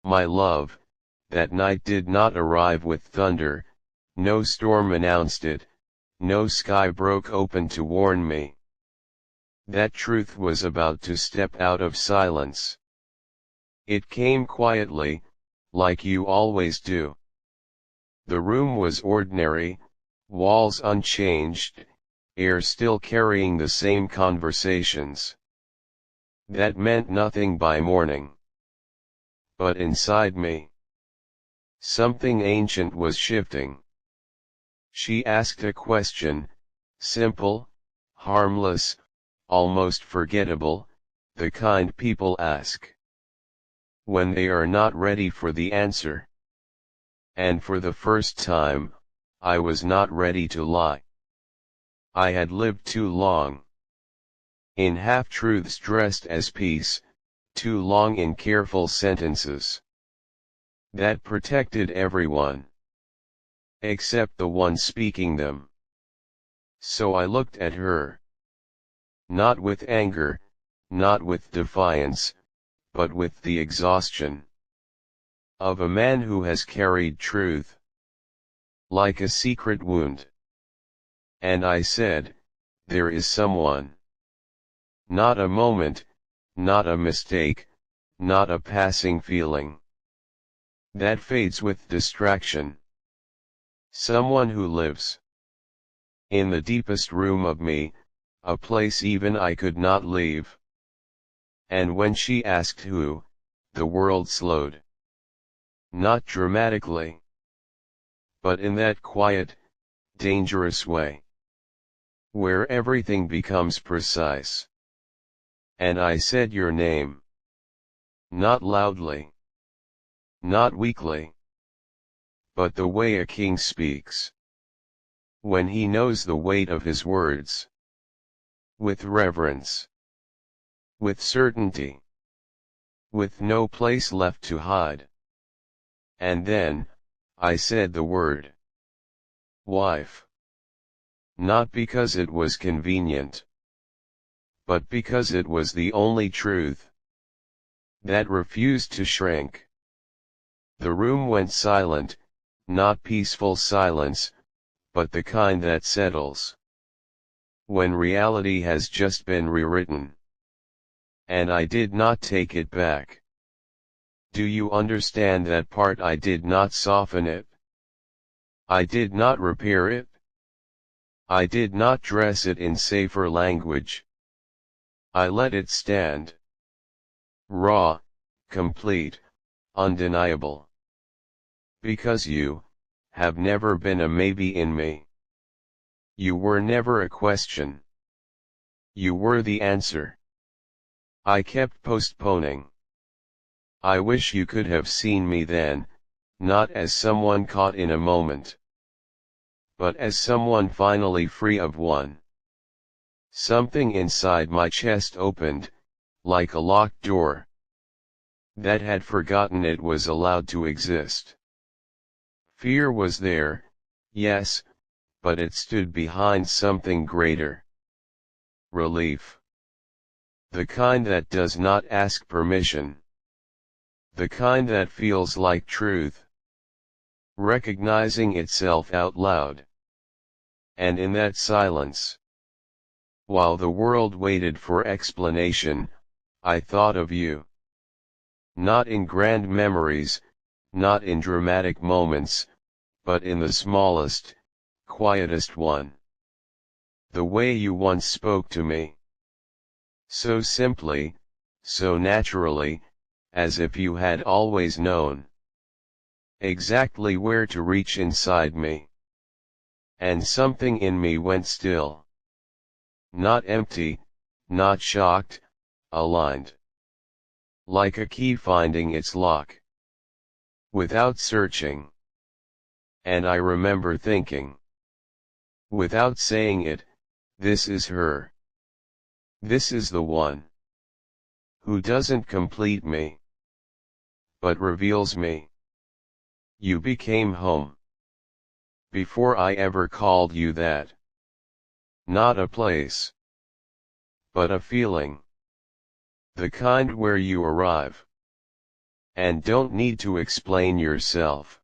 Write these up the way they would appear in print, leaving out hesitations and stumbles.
my love, that night did not arrive with thunder, no storm announced it, no sky broke open to warn me. That truth was about to step out of silence. It came quietly, like you always do. The room was ordinary, walls unchanged, air still carrying the same conversations. That meant nothing by morning. But inside me, something ancient was shifting. She asked a question, simple, harmless, almost forgettable, the kind people ask when they are not ready for the answer. And for the first time, I was not ready to lie. I had lived too long in half-truths dressed as peace, too long in careful sentences that protected everyone except the one speaking them. So I looked at her. Not with anger, not with defiance, but with the exhaustion of a man who has carried truth like a secret wound. And I said, there is someone. Not a moment, not a mistake, not a passing feeling that fades with distraction. Someone who lives in the deepest room of me, a place even I could not leave. And when she asked who, the world slowed. Not dramatically, but in that quiet, dangerous way where everything becomes precise. And I said your name. Not loudly, not weakly, but the way a king speaks when he knows the weight of his words. With reverence, with certainty, with no place left to hide. And then, I said the word. Wife. Not because it was convenient, but because it was the only truth that refused to shrink. The room went silent, not peaceful silence, but the kind that settles when reality has just been rewritten. And I did not take it back. Do you understand that part? I did not soften it. I did not repair it. I did not dress it in safer language. I let it stand. Raw, complete, undeniable. Because you have never been a maybe in me. You were never a question. You were the answer. I kept postponing. I wish you could have seen me then, not as someone caught in a moment, but as someone finally free of one. Something inside my chest opened, like a locked door that had forgotten it was allowed to exist. Fear was there, yes, but it stood behind something greater. Relief. The kind that does not ask permission. The kind that feels like truth, recognizing itself out loud. And in that silence, while the world waited for explanation, I thought of you. Not in grand memories, not in dramatic moments, but in the smallest, quietest one. The way you once spoke to me. So simply, so naturally, as if you had always known exactly where to reach inside me. And something in me went still. Not empty, not shocked, aligned. Like a key finding its lock. Without searching. And I remember thinking, without saying it, this is her. This is the one who doesn't complete me, but reveals me. You became home before I ever called you that. Not a place, but a feeling. The kind where you arrive and don't need to explain yourself.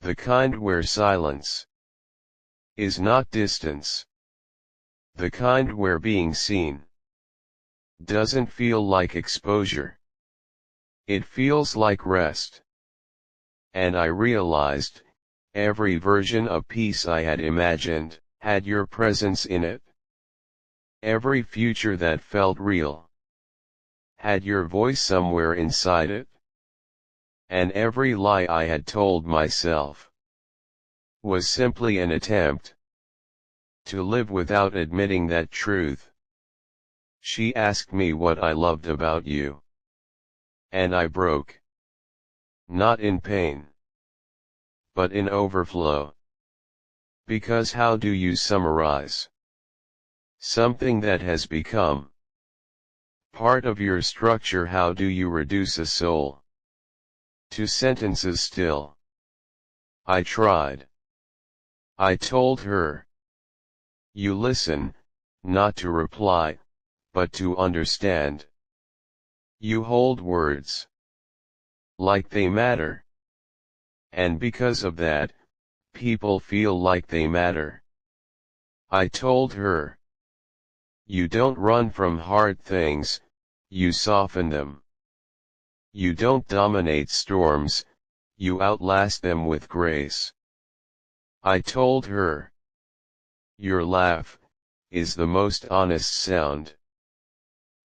The kind where silence is not distance. The kind where being seen doesn't feel like exposure. It feels like rest. And I realized, every version of peace I had imagined, had your presence in it. Every future that felt real had your voice somewhere inside it. And every lie I had told myself was simply an attempt to live without admitting that truth. She asked me what I loved about you. And I broke. Not in pain, but in overflow. Because how do you summarize something that has become part of your structure? How do you reduce a soul to sentences still? I tried. I told her. You listen, not to reply, but to understand. You hold words like they matter. And because of that, people feel like they matter. I told her. You don't run from hard things, you soften them. You don't dominate storms, you outlast them with grace. I told her. Your laugh is the most honest sound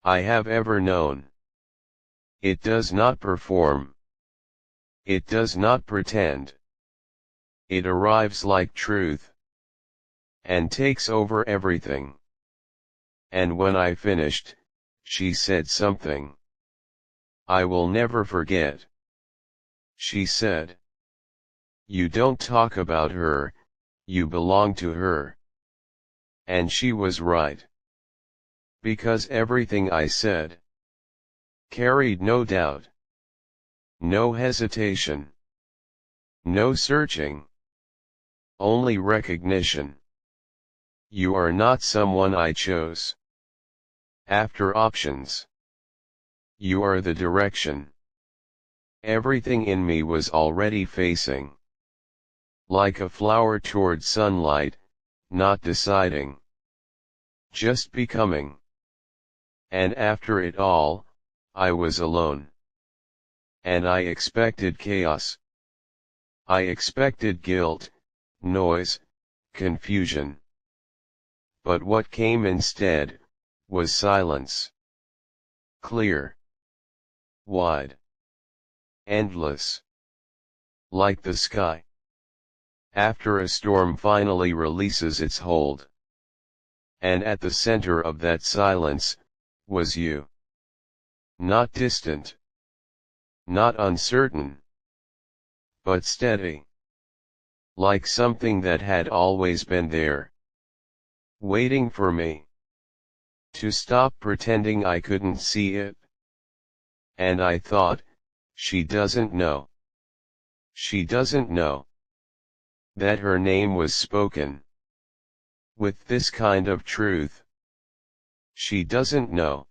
I have ever known. It does not perform. It does not pretend. It arrives like truth and takes over everything. And when I finished, she said something I will never forget. She said, you don't talk about her, you belong to her. And she was right. Because everything I said carried no doubt, no hesitation, no searching, only recognition. You are not someone I chose after options. You are the direction everything in me was already facing. Like a flower toward sunlight, not deciding, just becoming. And after it all, I was alone. And I expected chaos. I expected guilt, noise, confusion. But what came instead was silence. Clear, wide, endless, like the sky after a storm finally releases its hold. And at the center of that silence was you. Not distant, not uncertain, but steady. Like something that had always been there, waiting for me to stop pretending I couldn't see it. And I thought, she doesn't know. She doesn't know that her name was spoken with this kind of truth. She doesn't know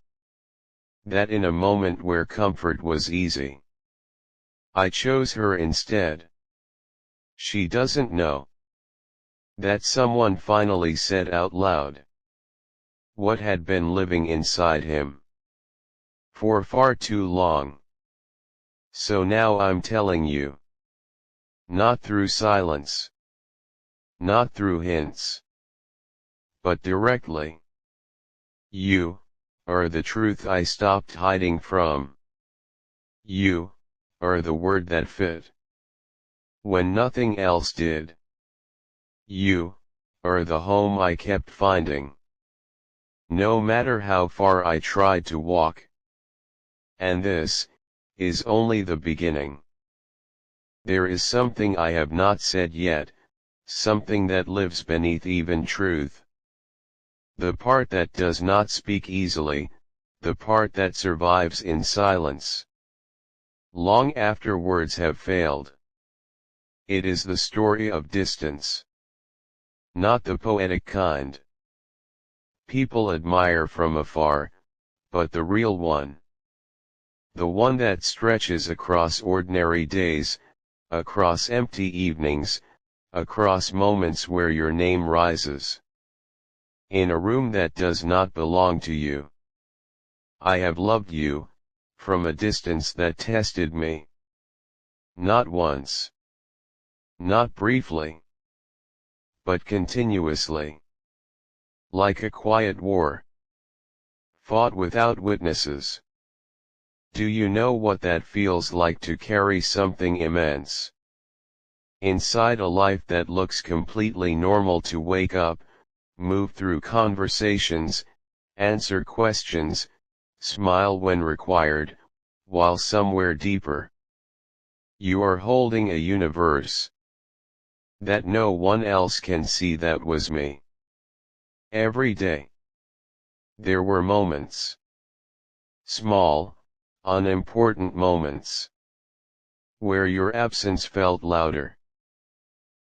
that in a moment where comfort was easy, I chose her instead. She doesn't know that someone finally said out loud what had been living inside him for far too long. So now I'm telling you. Not through silence. Not through hints. But directly. You are the truth I stopped hiding from. You are the word that fit when nothing else did. You are the home I kept finding, no matter how far I tried to walk. And this is only the beginning. There is something I have not said yet, something that lives beneath even truth. The part that does not speak easily, the part that survives in silence, long after words have failed. It is the story of distance. Not the poetic kind people admire from afar, but the real one. the one that stretches across ordinary days, across empty evenings, across moments where your name rises in a room that does not belong to you. I have loved you, from a distance that tested me. Not once. Not briefly. But continuously. Like a quiet war. Fought without witnesses. Do you know what that feels like, to carry something immense inside a life that looks completely normal, to wake up, move through conversations, answer questions, smile when required, while somewhere deeper, you are holding a universe that no one else can see? That was me. Every day. There were moments. Small, unimportant moments. Where your absence felt louder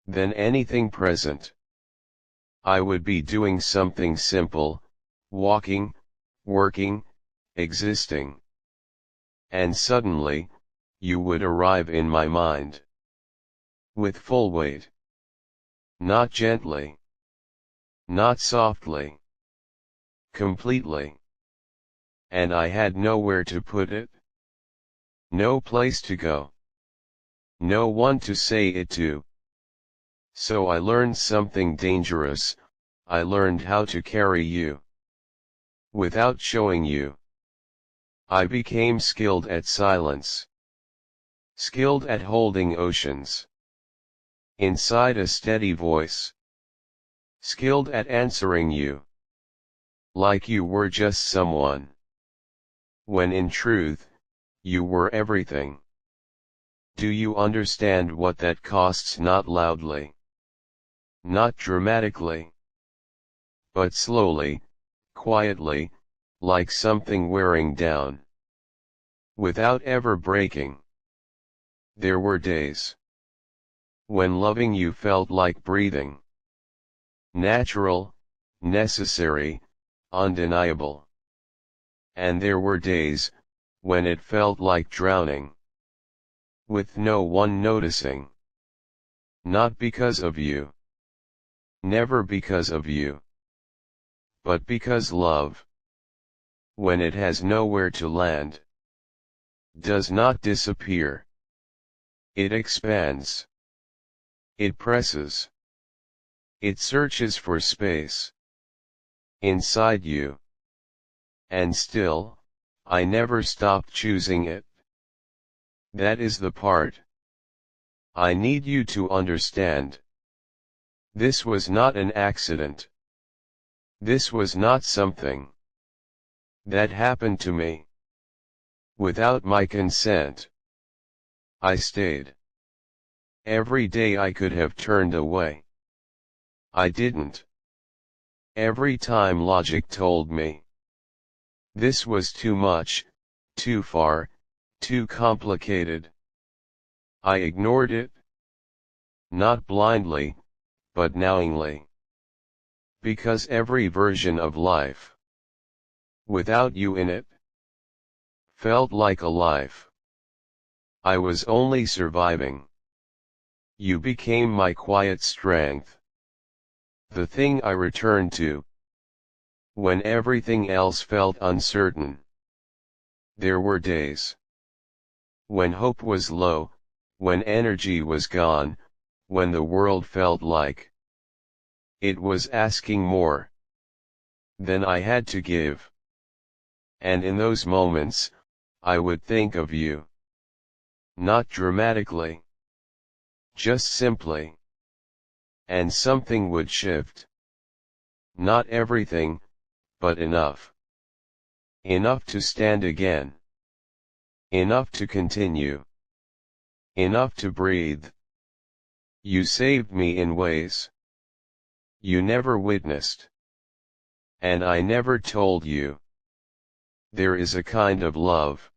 than anything present. I would be doing something simple, walking, working, existing. And suddenly, you would arrive in my mind. With full weight. Not gently. Not softly. Completely. And I had nowhere to put it. No place to go. No one to say it to. So I learned something dangerous. I learned how to carry you without showing you. I became skilled at silence. Skilled at holding oceans inside a steady voice. Skilled at answering you like you were just someone, when in truth, you were everything. Do you understand what that costs? Not loudly, not dramatically, but slowly, quietly, like something wearing down, without ever breaking. There were days when loving you felt like breathing. Natural, necessary, undeniable. And there were days when it felt like drowning, with no one noticing. Not because of you. Never because of you. But because love, when it has nowhere to land, does not disappear. It expands. It presses. It searches for space inside you. And still, I never stopped choosing it. That is the part I need you to understand. This was not an accident. This was not something that happened to me without my consent. I stayed. Every day I could have turned away. I didn't. Every time logic told me this was too much, too far, too complicated, I ignored it. Not blindly, but knowingly. Because every version of life without you in it felt like a life I was only surviving. You became my quiet strength. The thing I returned to when everything else felt uncertain. There were days when hope was low, when energy was gone, when the world felt like it was asking more than I had to give. And in those moments, I would think of you. Not dramatically. Just simply. And something would shift. Not everything, but enough. Enough to stand again. Enough to continue. Enough to breathe. You saved me in ways you never witnessed. And I never told you. There is a kind of love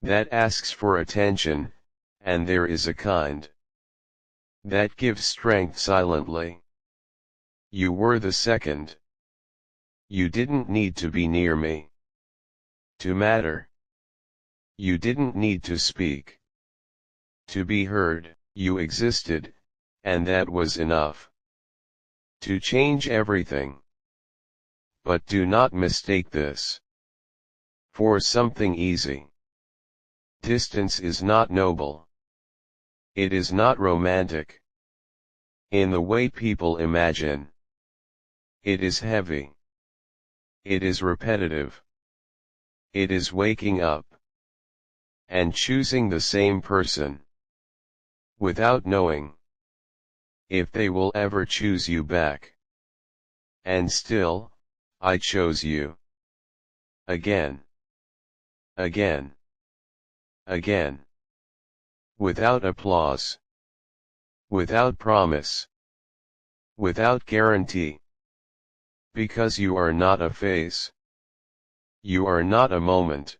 that asks for attention, and there is a kind that gives strength silently. You were the second. You didn't need to be near me to matter. You didn't need to speak. To be heard, you existed, and that was enough to change everything. But do not mistake this for something easy. Distance is not noble. It is not romantic in the way people imagine. It is heavy. It is repetitive. It is waking up and choosing the same person without knowing if they will ever choose you back. And still, I chose you. Again. Again. Again. Without applause. Without promise. Without guarantee. Because you are not a phase. You are not a moment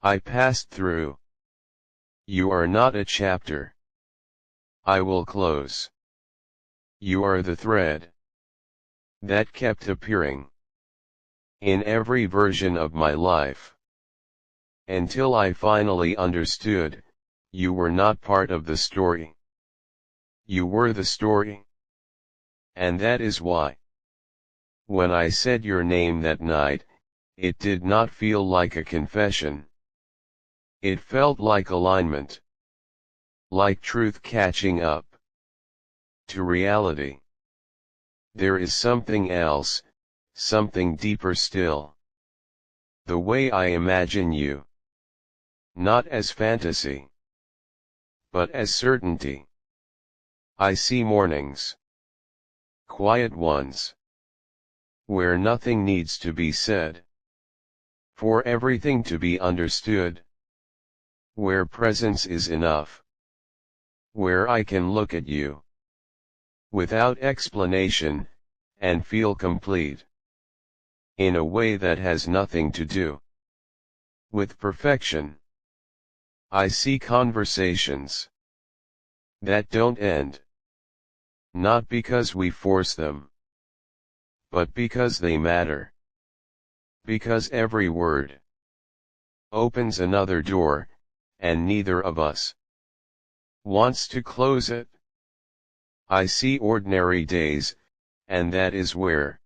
I passed through. You are not a chapter I will close. You are the thread that kept appearing in every version of my life, until I finally understood, you were not part of the story. You were the story. And that is why, when I said your name that night, it did not feel like a confession. It felt like alignment. Like truth catching up to reality. There is something else, something deeper still. The way I imagine you. Not as fantasy, but as certainty. I see mornings. Quiet ones. Where nothing needs to be said. For everything to be understood. Where presence is enough. Where I can look at you without explanation, and feel complete. In a way that has nothing to do with perfection. I see conversations that don't end. Not because we force them, but because they matter. Because every word opens another door, and neither of us wants to close it. I see ordinary days, and that is where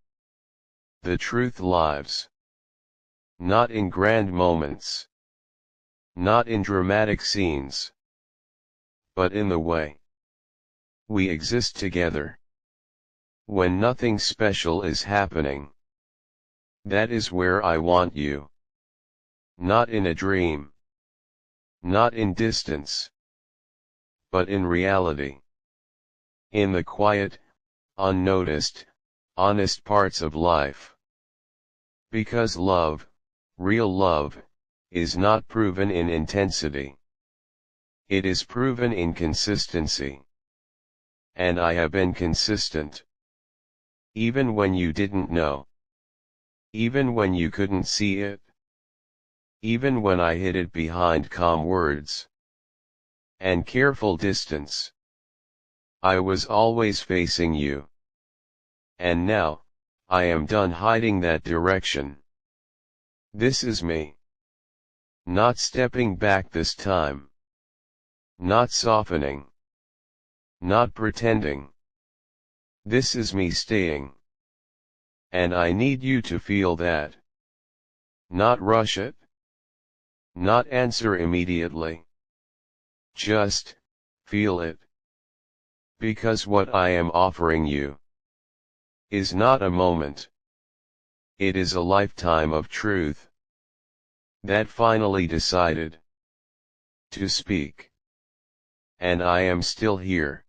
the truth lives. Not in grand moments. Not in dramatic scenes. But in the way we exist together. When nothing special is happening. That is where I want you. Not in a dream. Not in distance. But in reality. In the quiet, unnoticed, honest parts of life. Because love, real love, is not proven in intensity. It is proven in consistency. And I have been consistent. Even when you didn't know. Even when you couldn't see it. Even when I hid it behind calm words and careful distance. I was always facing you. And now, I am done hiding that direction. This is me. Not stepping back this time. Not softening. Not pretending. This is me staying. And I need you to feel that. Not rush it. Not answer immediately. Just feel it. Because what I am offering you is not a moment. It is a lifetime of truth that finally decided to speak. And I am still here.